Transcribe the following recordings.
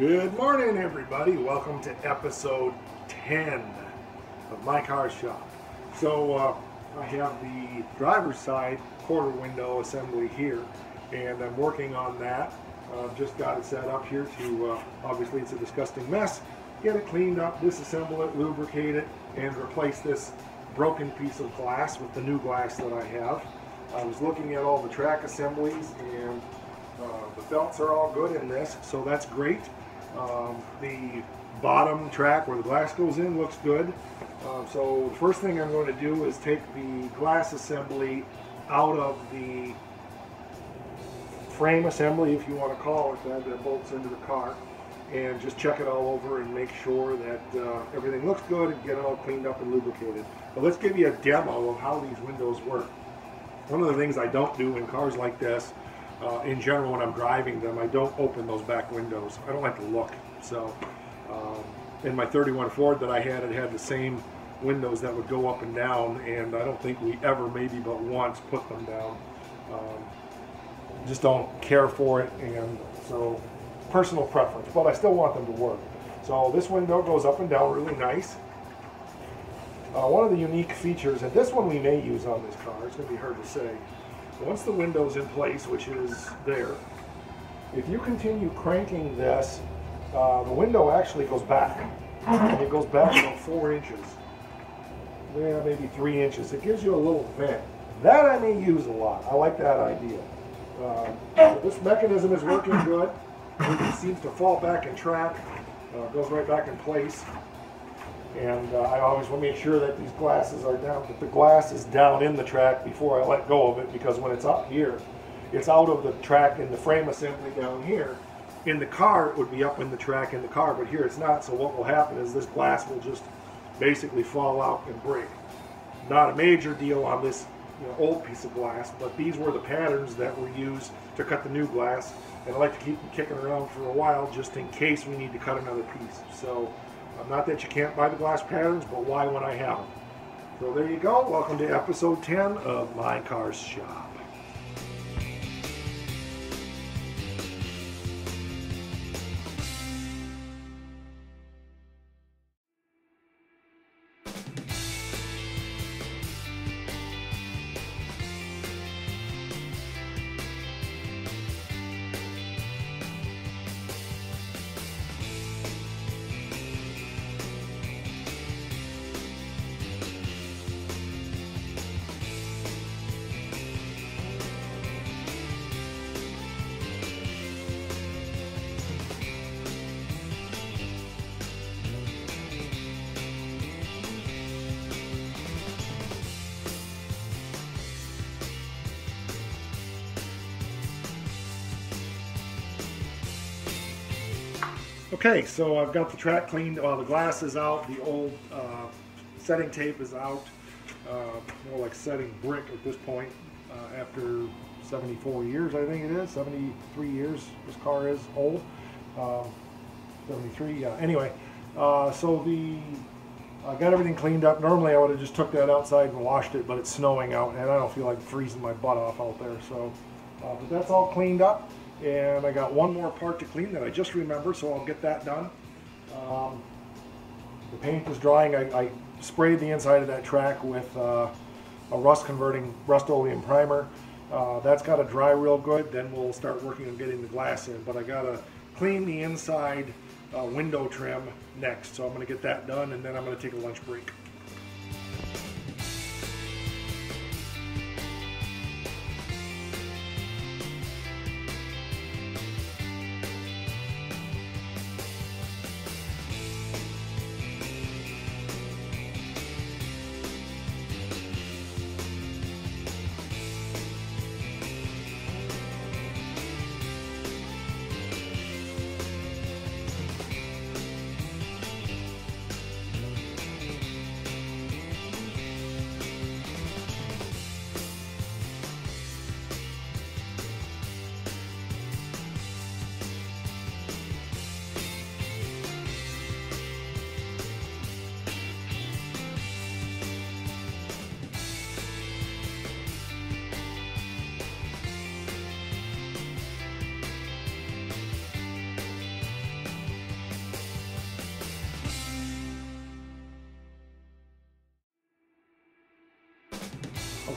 Good morning, everybody. Welcome to episode 10 of My Car Shop. So I have the driver's side quarter window assembly here, and I'm working on that. Just got it set up here to, obviously it's a disgusting mess, get it cleaned up, disassemble it, lubricate it, and replace this broken piece of glass with the new glass that I have. I was looking at all the track assemblies, and the felts are all good in this, so that's great. The bottom track where the glass goes in looks good. So the first thing I'm going to do is take the glass assembly out of the frame assembly, if you want to call it that bolts into the car, and just check it all over and make sure that everything looks good and get it all cleaned up and lubricated. But let's give you a demo of how these windows work. One of the things I don't do in cars like this, in general when I'm driving them, I don't open those back windows. I don't like the look. So in my 31 Ford that I had, it had the same windows that would go up and down, and I don't think we ever, maybe but once, put them down. Just don't care for it, and so personal preference, but I still want them to work. So this window goes up and down really nice. One of the unique features, and this one we may use on this car, it's going to be hard to say. Once the window's in place, which is there, if you continue cranking this, the window actually goes back. And it goes back about 4 inches. Yeah, maybe 3 inches. It gives you a little vent. That I may use a lot. I like that idea. So this mechanism is working good. It seems to fall back in track. Goes right back in place. And I always want to make sure that these glasses are down, that the glass is down in the track before I let go of it, because when it's up here, it's out of the track in the frame assembly down here. In the car, it would be up in the track in the car, but here it's not. So what will happen is this glass will just basically fall out and break. Not a major deal on this old piece of glass, but these were the patterns that were used to cut the new glass, and I like to keep them kicking around for a while just in case we need to cut another piece. So not that you can't buy the glass patterns, but why when I have them? So there you go. Welcome to episode 10 of My Car Shop. Okay, so I've got the track cleaned, the glass is out, the old setting tape is out, more like setting brick at this point, after 74 years I think it is, 73 years this car is old, 73, yeah, anyway, so I got everything cleaned up. Normally I would have just took that outside and washed it, but it's snowing out and I don't feel like freezing my butt off out there, so, but that's all cleaned up. And I got one more part to clean that I just remembered, so I'll get that done. The paint is drying. I sprayed the inside of that track with a Rust-Oleum primer. That's got to dry real good, then we'll start working on getting the glass in. But I got to clean the inside window trim next, so I'm going to get that done, and then I'm going to take a lunch break.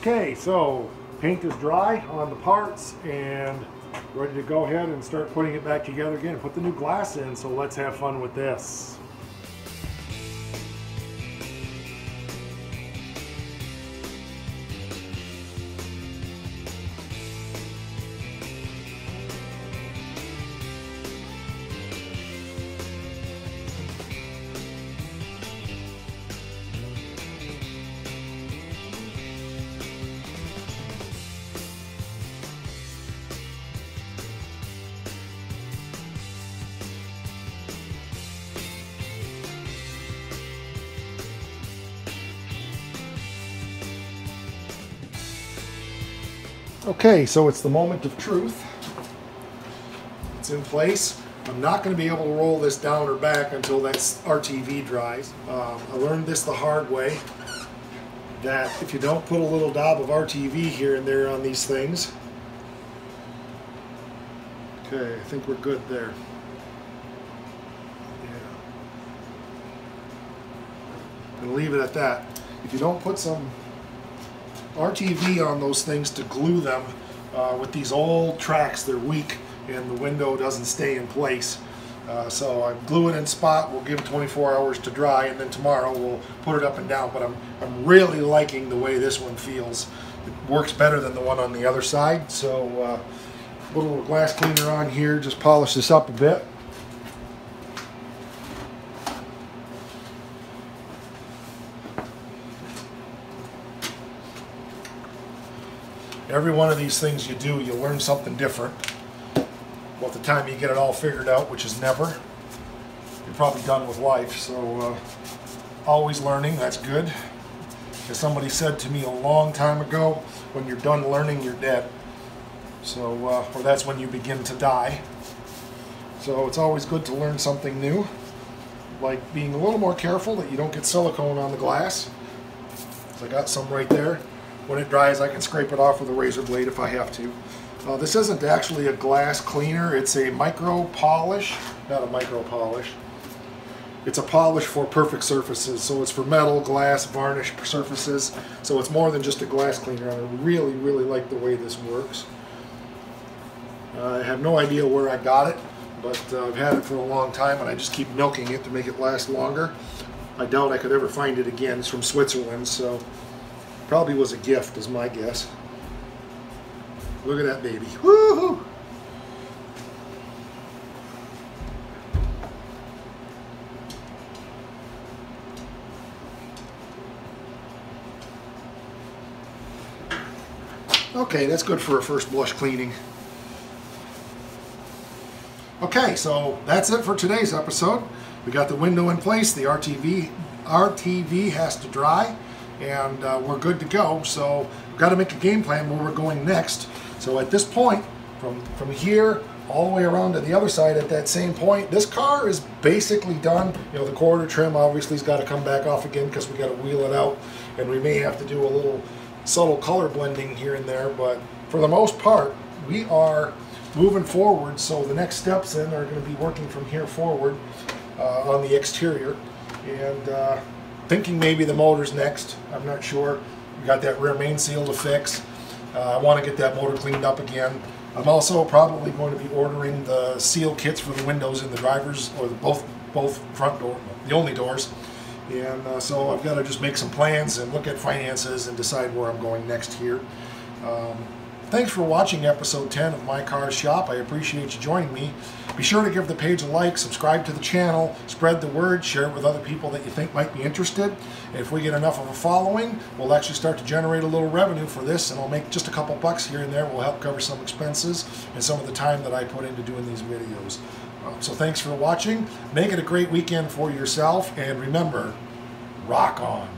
Okay, so paint is dry on the parts and ready to go ahead and start putting it back together again. Put the new glass in, so let's have fun with this. Okay, so it's the moment of truth. It's in place. I'm not going to be able to roll this down or back until that RTV dries. I learned this the hard way, that if you don't put a little dab of RTV here and there on these things. Okay, I think we're good there. Yeah. I'm going to leave it at that. If you don't put some RTV on those things to glue them, with these old tracks, they're weak and the window doesn't stay in place. So I glue it in spot, we'll give it 24 hours to dry, and then tomorrow we'll put it up and down. But I'm really liking the way this one feels. It works better than the one on the other side. So put a little glass cleaner on here, just polish this up a bit. Every one of these things you do, you learn something different. By the time you get it all figured out, which is never, you're probably done with life. So always learning, that's good. As somebody said to me a long time ago, when you're done learning, you're dead. So, or that's when you begin to die. So it's always good to learn something new, like being a little more careful that you don't get silicone on the glass. So I got some right there. When it dries, I can scrape it off with a razor blade if I have to. This isn't actually a glass cleaner, it's a micro polish. Not a micro polish. It's a polish for perfect surfaces. So it's for metal, glass, varnish surfaces. So it's more than just a glass cleaner. I really, really like the way this works. I have no idea where I got it, but I've had it for a long time and I just keep milking it to make it last longer. I doubt I could ever find it again. It's from Switzerland, so probably was a gift, is my guess. Look at that baby. Woohoo! Okay, that's good for a first blush cleaning. Okay, so that's it for today's episode. We got the window in place, the RTV has to dry, and we're good to go. So we've got to make a game plan where we're going next. So at this point, from here all the way around to the other side at that same point, this car is basically done. You know, the quarter trim obviously has got to come back off again because we got to wheel it out, and we may have to do a little subtle color blending here and there, but for the most part we are moving forward. So the next steps then are going to be working from here forward on the exterior, and thinking maybe the motor's next. I'm not sure. We got that rear main seal to fix. I want to get that motor cleaned up again. I'm also probably going to be ordering the seal kits for the windows in the drivers, or both front door, the only doors. And so I've got to just make some plans and look at finances and decide where I'm going next here. Thanks for watching episode 10 of My Cars Shop. I appreciate you joining me. Be sure to give the page a like, subscribe to the channel, spread the word, share it with other people that you think might be interested. And if we get enough of a following, we'll actually start to generate a little revenue for this, and I'll make just a couple bucks here and there. We'll help cover some expenses and some of the time that I put into doing these videos. So thanks for watching. Make it a great weekend for yourself, and remember, rock on.